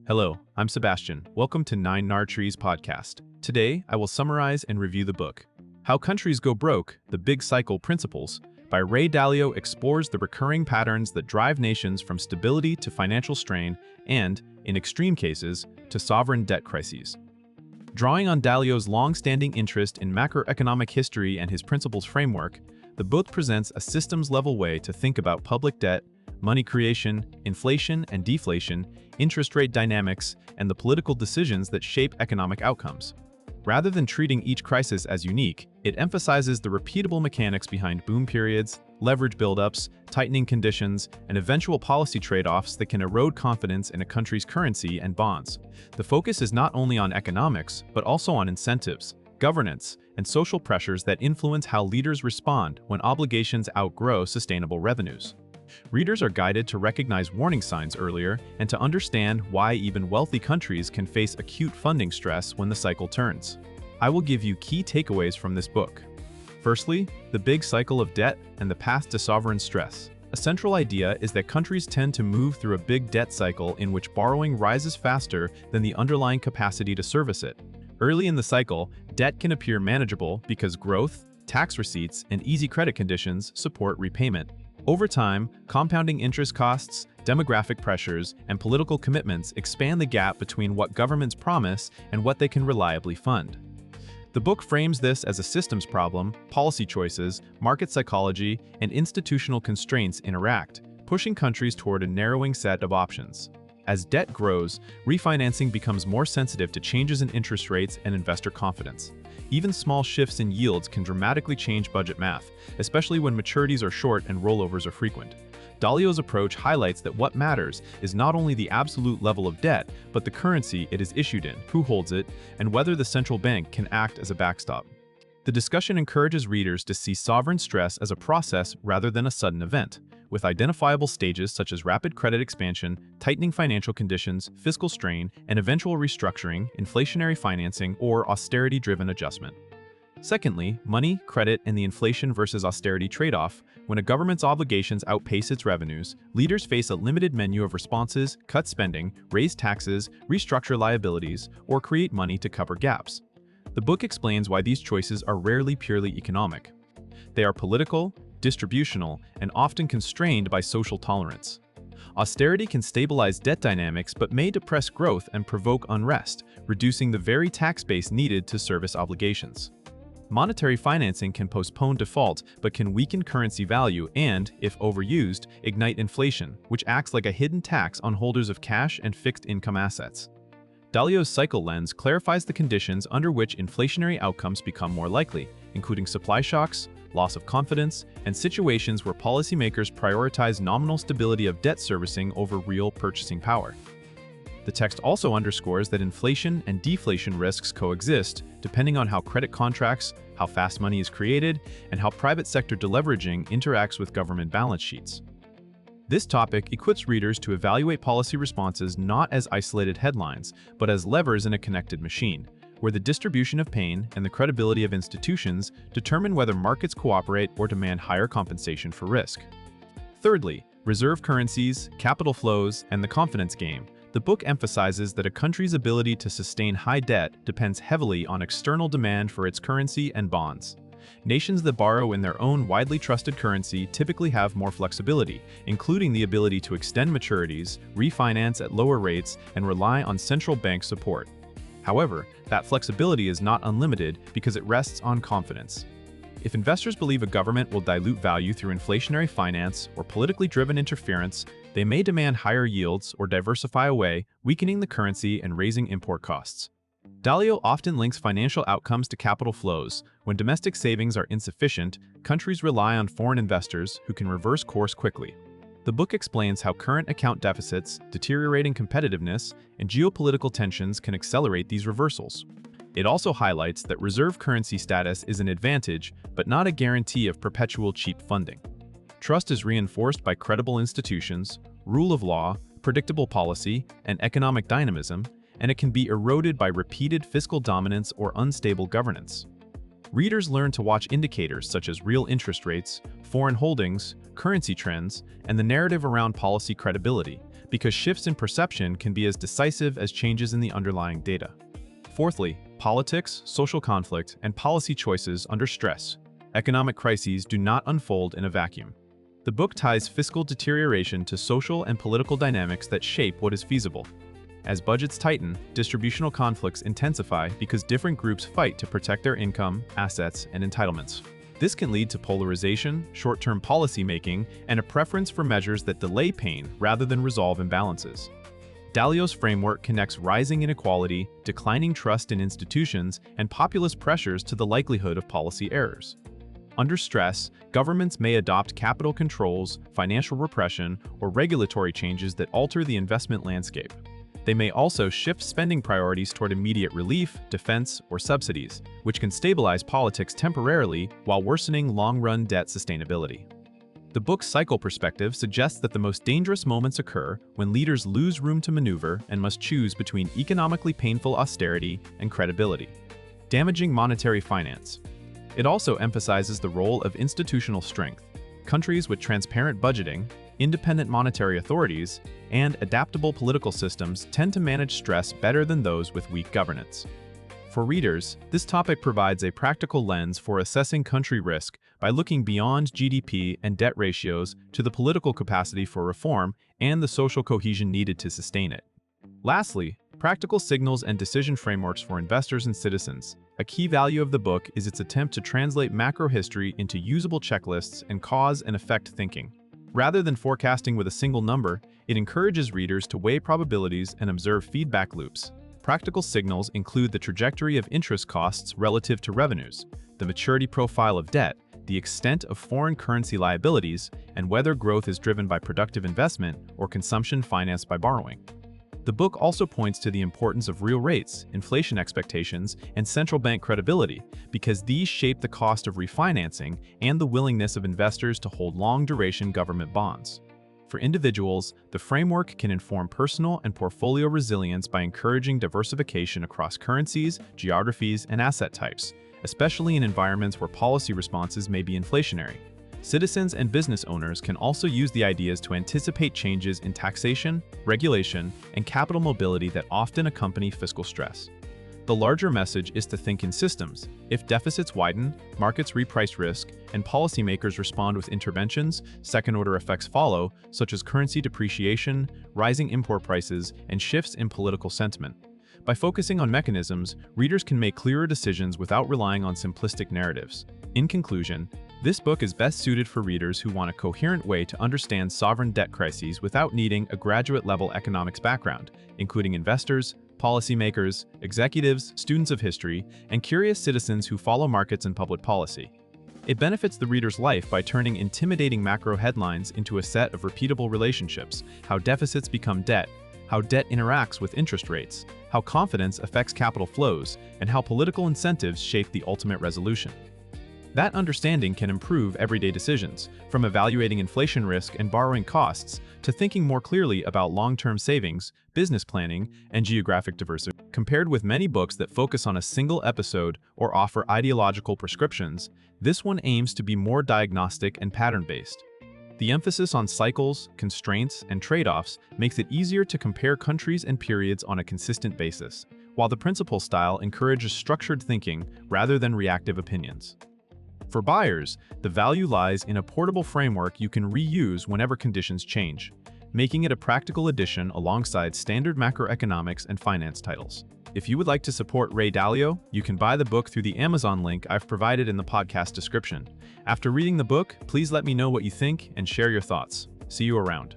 Hello, I'm Sebastian. Welcome to Nine Nar Trees podcast. Today, I will summarize and review the book, How Countries Go Broke, The Big Cycle Principles, by Ray Dalio explores the recurring patterns that drive nations from stability to financial strain and, in extreme cases, to sovereign debt crises. Drawing on Dalio's long-standing interest in macroeconomic history and his principles framework, the book presents a systems-level way to think about public debt, money creation, inflation and deflation, interest rate dynamics, and the political decisions that shape economic outcomes. Rather than treating each crisis as unique, it emphasizes the repeatable mechanics behind boom periods, leverage buildups, tightening conditions, and eventual policy trade-offs that can erode confidence in a country's currency and bonds. The focus is not only on economics, but also on incentives, governance, and social pressures that influence how leaders respond when obligations outgrow sustainable revenues. Readers are guided to recognize warning signs earlier and to understand why even wealthy countries can face acute funding stress when the cycle turns. I will give you key takeaways from this book. Firstly, the big cycle of debt and the path to sovereign stress. A central idea is that countries tend to move through a big debt cycle in which borrowing rises faster than the underlying capacity to service it. Early in the cycle, debt can appear manageable because growth, tax receipts, and easy credit conditions support repayment. Over time, compounding interest costs, demographic pressures, and political commitments expand the gap between what governments promise and what they can reliably fund. The book frames this as a systems problem. Policy choices, market psychology, and institutional constraints interact, pushing countries toward a narrowing set of options. As debt grows, refinancing becomes more sensitive to changes in interest rates and investor confidence. Even small shifts in yields can dramatically change budget math, especially when maturities are short and rollovers are frequent. Dalio's approach highlights that what matters is not only the absolute level of debt, but the currency it is issued in, who holds it, and whether the central bank can act as a backstop. The discussion encourages readers to see sovereign stress as a process rather than a sudden event, with identifiable stages such as rapid credit expansion, tightening financial conditions, fiscal strain, and eventual restructuring, inflationary financing, or austerity-driven adjustment. Secondly, money, credit, and the inflation versus austerity trade-off. When a government's obligations outpace its revenues, leaders face a limited menu of responses: cut spending, raise taxes, restructure liabilities, or create money to cover gaps. The book explains why these choices are rarely purely economic. They are political, distributional, and often constrained by social tolerance. Austerity can stabilize debt dynamics but may depress growth and provoke unrest, reducing the very tax base needed to service obligations. Monetary financing can postpone default but can weaken currency value and, if overused, ignite inflation, which acts like a hidden tax on holders of cash and fixed income assets. Dalio's cycle lens clarifies the conditions under which inflationary outcomes become more likely, including supply shocks, loss of confidence, and situations where policymakers prioritize nominal stability of debt servicing over real purchasing power. The text also underscores that inflation and deflation risks coexist, depending on how credit contracts, how fast money is created, and how private sector deleveraging interacts with government balance sheets. This topic equips readers to evaluate policy responses not as isolated headlines, but as levers in a connected machine, where the distribution of pain and the credibility of institutions determine whether markets cooperate or demand higher compensation for risk. Thirdly, reserve currencies, capital flows, and the confidence game. The book emphasizes that a country's ability to sustain high debt depends heavily on external demand for its currency and bonds. Nations that borrow in their own widely trusted currency typically have more flexibility, including the ability to extend maturities, refinance at lower rates, and rely on central bank support. However, that flexibility is not unlimited because it rests on confidence. If investors believe a government will dilute value through inflationary finance or politically driven interference, they may demand higher yields or diversify away, weakening the currency and raising import costs. Dalio often links financial outcomes to capital flows. When domestic savings are insufficient, countries rely on foreign investors who can reverse course quickly. The book explains how current account deficits, deteriorating competitiveness, and geopolitical tensions can accelerate these reversals. It also highlights that reserve currency status is an advantage, but not a guarantee of perpetual cheap funding. Trust is reinforced by credible institutions, rule of law, predictable policy, and economic dynamism, and it can be eroded by repeated fiscal dominance or unstable governance. Readers learn to watch indicators such as real interest rates, foreign holdings, currency trends, and the narrative around policy credibility, because shifts in perception can be as decisive as changes in the underlying data. Fourthly, politics, social conflict, and policy choices under stress. Economic crises do not unfold in a vacuum. The book ties fiscal deterioration to social and political dynamics that shape what is feasible. As budgets tighten, distributional conflicts intensify because different groups fight to protect their income, assets, and entitlements. This can lead to polarization, short-term policy making, and a preference for measures that delay pain rather than resolve imbalances. Dalio's framework connects rising inequality, declining trust in institutions, and populist pressures to the likelihood of policy errors. Under stress, governments may adopt capital controls, financial repression, or regulatory changes that alter the investment landscape. They may also shift spending priorities toward immediate relief, defense, or subsidies, which can stabilize politics temporarily while worsening long-run debt sustainability. The book's cycle perspective suggests that the most dangerous moments occur when leaders lose room to maneuver and must choose between economically painful austerity and credibility. Damaging monetary finance. It also emphasizes the role of institutional strength. Countries with transparent budgeting, independent monetary authorities, and adaptable political systems tend to manage stress better than those with weak governance. For readers, this topic provides a practical lens for assessing country risk by looking beyond GDP and debt ratios to the political capacity for reform and the social cohesion needed to sustain it. Lastly, practical signals and decision frameworks for investors and citizens. A key value of the book is its attempt to translate macro history into usable checklists and cause and effect thinking. Rather than forecasting with a single number, it encourages readers to weigh probabilities and observe feedback loops. Practical signals include the trajectory of interest costs relative to revenues, the maturity profile of debt, the extent of foreign currency liabilities, and whether growth is driven by productive investment or consumption financed by borrowing. The book also points to the importance of real rates, inflation expectations, and central bank credibility, because these shape the cost of refinancing and the willingness of investors to hold long-duration government bonds. For individuals, the framework can inform personal and portfolio resilience by encouraging diversification across currencies, geographies, and asset types, especially in environments where policy responses may be inflationary. Citizens and business owners can also use the ideas to anticipate changes in taxation, regulation, and capital mobility that often accompany fiscal stress. The larger message is to think in systems. If deficits widen, markets reprice risk, and policymakers respond with interventions, second-order effects follow, such as currency depreciation, rising import prices, and shifts in political sentiment. By focusing on mechanisms, readers can make clearer decisions without relying on simplistic narratives. In conclusion, this book is best suited for readers who want a coherent way to understand sovereign debt crises without needing a graduate-level economics background, including investors, policymakers, executives, students of history, and curious citizens who follow markets and public policy. It benefits the reader's life by turning intimidating macro headlines into a set of repeatable relationships: how deficits become debt, how debt interacts with interest rates, how confidence affects capital flows, and how political incentives shape the ultimate resolution. That understanding can improve everyday decisions, from evaluating inflation risk and borrowing costs to thinking more clearly about long-term savings, business planning, and geographic diversity. Compared with many books that focus on a single episode or offer ideological prescriptions, this one aims to be more diagnostic and pattern-based. The emphasis on cycles, constraints, and trade-offs makes it easier to compare countries and periods on a consistent basis, while the principal style encourages structured thinking rather than reactive opinions. For buyers, the value lies in a portable framework you can reuse whenever conditions change, making it a practical addition alongside standard macroeconomics and finance titles. If you would like to support Ray Dalio, you can buy the book through the Amazon link I've provided in the podcast description. After reading the book, please let me know what you think and share your thoughts. See you around.